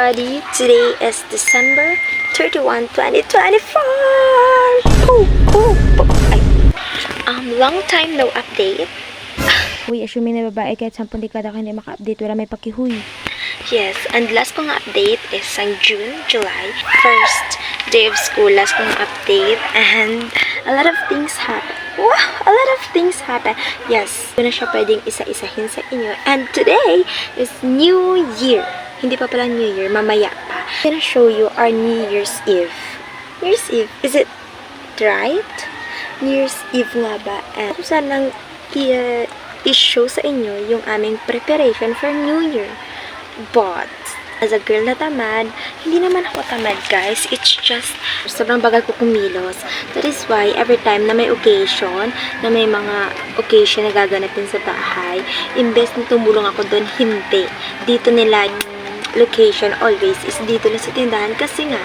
everybody! Today is December 31, 2024! Ay. Long time no update. Uy, assuming na babae kahit 10 dekada ka hindi maka-update, wala may pakihuy. Yes, and last kong update is ang June, July, first day of school. Last kong update, and a lot of things happen. Wow, a lot of things happen. Yes, ko na siya pwedeng isa-isahin sa inyo. And today is New Year. Hindi pa pala New Year, mamaya pa. I'm gonna show you our New Year's Eve. New Year's Eve, is it right? New Year's Eve nga ba? And kung saan lang i-show sa inyo yung aming preparation for New Year. But, as a girl na tamad, hindi naman ako tamad, guys. It's just, sobrang bagal ko kumilos. That is why, every time na may occasion, na may mga occasion na gaganapin sa bahay, imbes na tumulong ako doon, hindi. Dito nila yung location always is dito na sa tindahan kasi nga,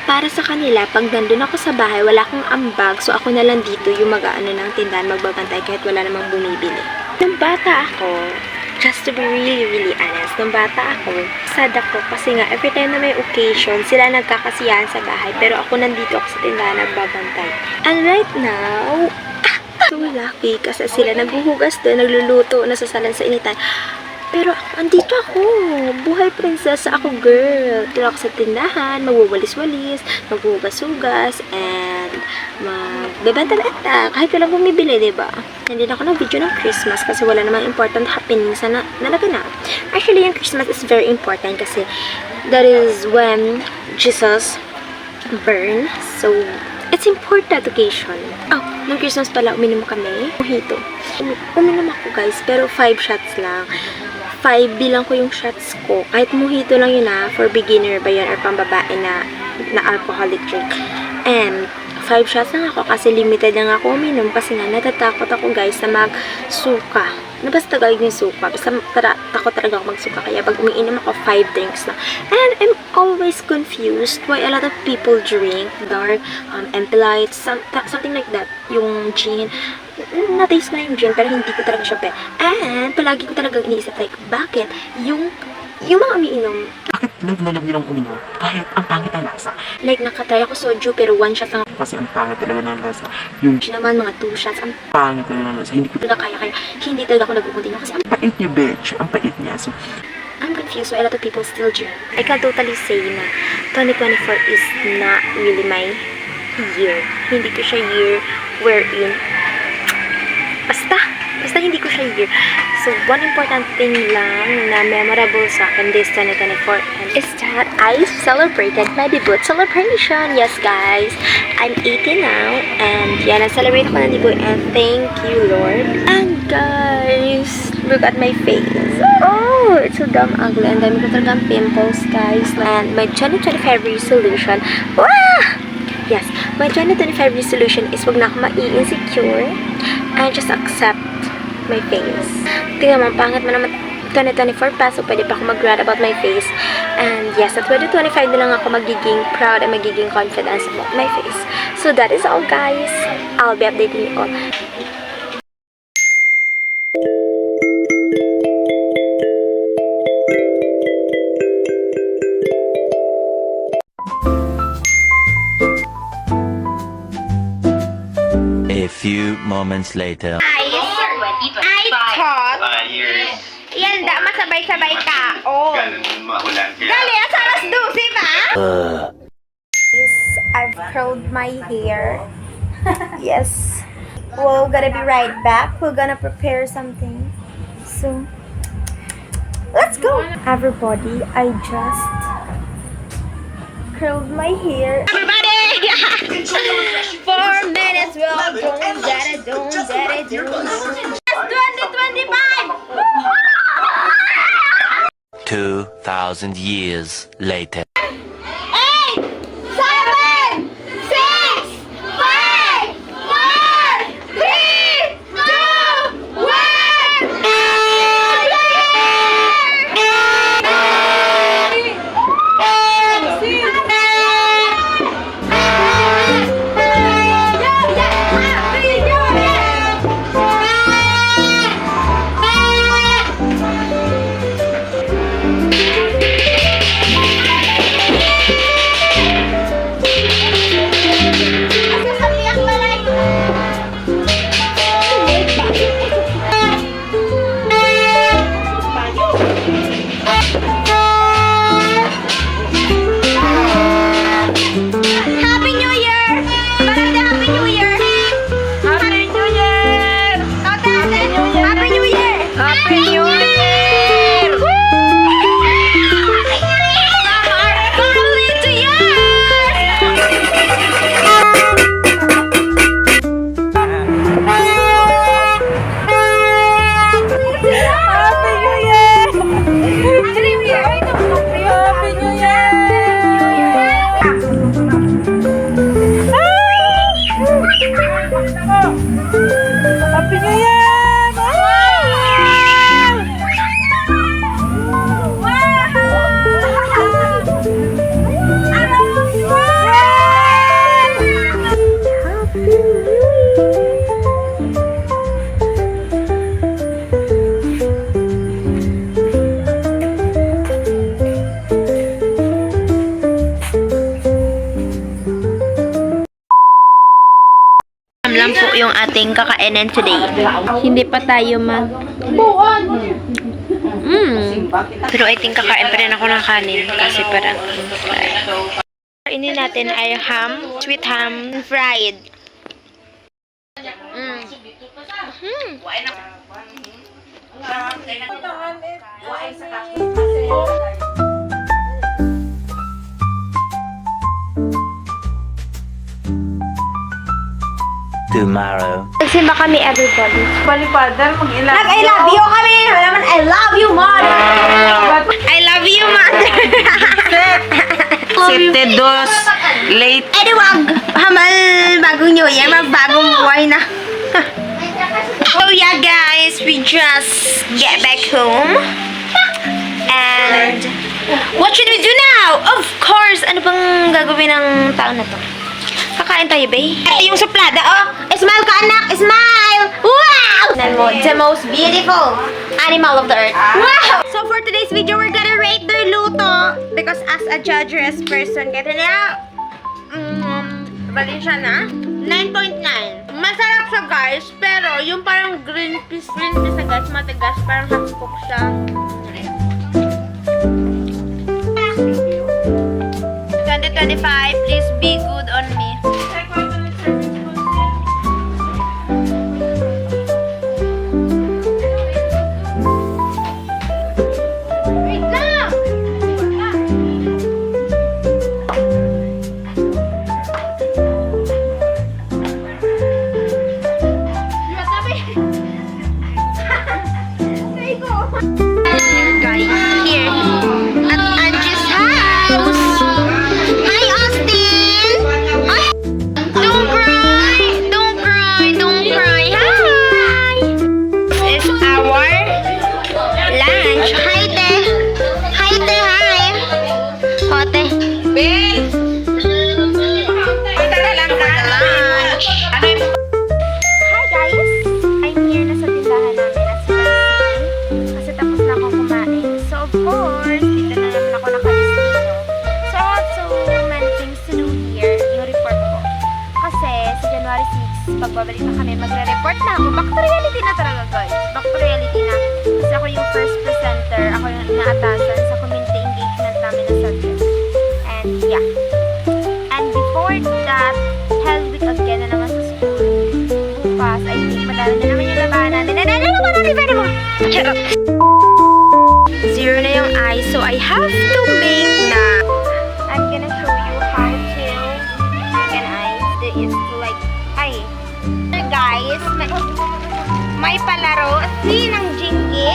para sa kanila, pag nandun ako sa bahay, wala akong ambag, so ako na lang dito yung mag-aano ng tindahan, magbabantay kahit wala namang bumibili. Nung bata ako, just to be really honest, nung bata ako, sad ako kasi nga, every time na may occasion, sila nagkakasiyahan sa bahay, pero ako nandito ako sa tindahan nagbabantay. And right now, so lucky kasi sila naghuhugas doon, nagluluto, nasasalan sa initan. Pero andito ako, buhay prinsesa ako, girl. Dito ako sa tindahan, magwawalis-walis, maghugas-hugas, and magbebenta-benta, kahit walang bumibili, diba? Hindi na ako nag-video ng Christmas kasi wala namang important happenings na naganap. Actually, yung Christmas is very important kasi that is when Jesus born. So, it's important occasion. Oh, nung Christmas pala, uminom kami. Mojito. Uminom ako, guys, pero 5 shots lang. 5 bilang ko yung shots ko. Kahit mojito lang yun for beginner ba yun or pambabae na alcoholic drink. And 5 shots lang ako kasi limited lang ako uminom kasi nga natatakot ako, guys, na magsuka. Basta gawin yung suka. Basta takot talaga ako magsuka. Kaya pag umiinom ako, 5 drinks na. And I'm always confused why a lot of people drink dark, empty lights, something like that. Yung gin. Na-taste ko na yung gin, pero hindi ko talaga siya pe. And palagi ko talaga iniisip, like, bakit yung mga umiinom, bakit nag-love nilang uminom? Kahit ang pangit ang lasa. like, nakatry ako soju, pero 1 shot lang. Kasi ang pangit talaga ng lasa. Yung Gin naman, mga 2 shots. Ang pangit talaga ng lasa. Hindi ko kaya hindi talaga ako nag-continue kasi pait niya, bitch. Ang pait niya. So, I'm confused why a lot of people still drink. I can totally say na 2024 is not really my year. Hindi ko siya year wherein basta hindi ko siya year. So, one important thing lang na memorable sa akin this 2024 is that I celebrated my debut celebration. Yes, guys. I'm 18 now. And yeah, na-celebrate ako ng debut. And thank you, Lord. And guys, look at my face. Oh, it's so damn ugly. And dami ko talagang pimples, guys. And my 2025 resolution. Wah! Yes, my 2025 resolution is wag na ako mai-insecure and just accept my face. Tingnan mo, pangit mo naman 2024 pa, so pwede pa ako mag-grad about my face. And yes, at 2025 na lang ako magiging proud and magiging confident about my face. So that is all, guys. I'll be updating you all. A few moments later. I thought, yan da, masabay-sabay ka. Oh. Dali, asa alas 12 ba? I've curled my hair. Yes. We're gonna be right back. We're gonna prepare something. So, let's go. Everybody, I just curled my hair. Everybody! 4 minutes, we'll boom, daddy, doom, daddy, doom. It's 2025! 2,000 years later. 8, 7, 6, 5, 4, 3, 2, 1! ating kakainin today. Hindi pa tayo Pero I think kakain pa rin ako ng kanin kasi parang kainin natin ay ham, sweet ham, fried. Tomorrow. Nagsimba kami, everybody. Palipadar, I love you kami! Naman, I love you, mother! I love you, mother! Sete dos. Late. Eh, wag! Hamal bagong New Year, magbagong buhay na. So yeah, guys, we just get back home. And what should we do now? Of course, ano bang gagawin ng taon na to? Kakain tayo, babe. Ito yung suplada, oh! Smile ka, anak! Smile! Wow! The most beautiful animal of the earth. Wow! So for today's video, we're gonna rate their luto. Because as a judger's person, kaya na, bali siya na? 9.9. Masarap siya, guys. Pero yung parang green peas na guys, matigas. Parang half-cook siya. 2025, please be good on me. Pagbabalik na kami, magre-report na ako. Back to reality na talaga, guys. Back to reality na. Kasi ako yung first presenter. Ako yung inaatasan sa community engagement namin na subject. And yeah. And before that, Hell Week again na naman sa school. Bukas, I think madami na naman yung labanan. Nananalo naman namin very much. Zero na yung eyes, so I have to make na. I'm gonna show you how to make an eyes. There is like, guys, may palaro ng Jinky.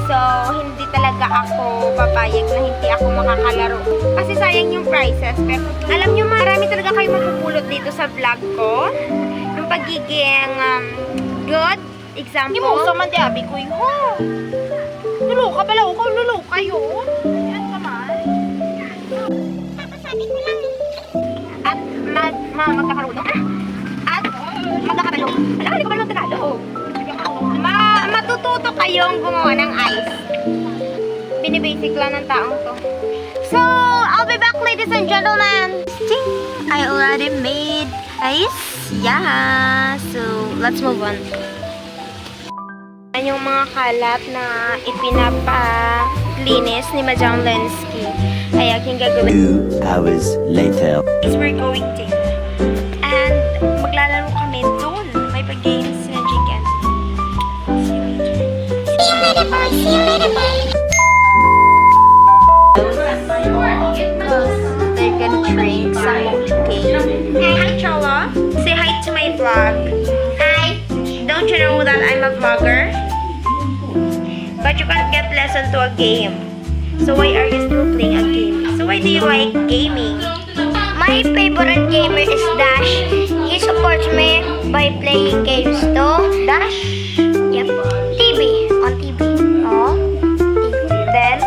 So, hindi talaga ako papayag na hindi ako makakalaro. Kasi sayang yung prizes. Pero alam nyo, marami talaga kayo mapupulot dito sa vlog ko. Yung pagiging good example. Imo sa man di abi ko ho. Lulo ka pala ko, lulo kayo. Yan naman. Papasabi ko lang. At magkakaroon. At magkakabalo. Alam, hindi ko pa ng Tagalog. Matututo kayong gumawa ng ice. Binibasic lang ng taong to. So, I'll be back, ladies and gentlemen. I already made ice. Yeah. So, let's move on. Yan yung mga kalat na ipinapalinis ni Madam Lensky. Ay, aking gagawin. 2 hours later. Is we're going to. And maglalaro kami doon. May pag-games na chicken. See you later, boy. See you later, boy. They're gonna drink some cake. Hi, Chola. Say hi to my vlog. Hi. Don't you know that I'm a vlogger? But you can't get lesson to a game. So why are you still playing a game? So why do you like gaming? My favorite gamer is Dash. He supports me by playing games too. Dash? Yep. TV. On TV. Oh. Then?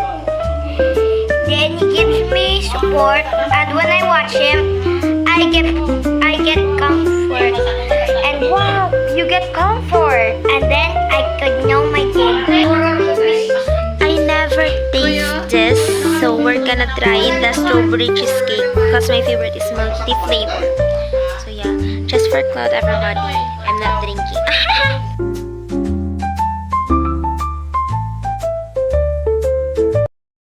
Then he gives me support, and when I watch him, I get comfort. And Wow, you get comfort. and then I could know my game. I never taste this, so we're gonna try the strawberry cheesecake because my favorite is multi-flavor. So yeah, just for cloud, everybody.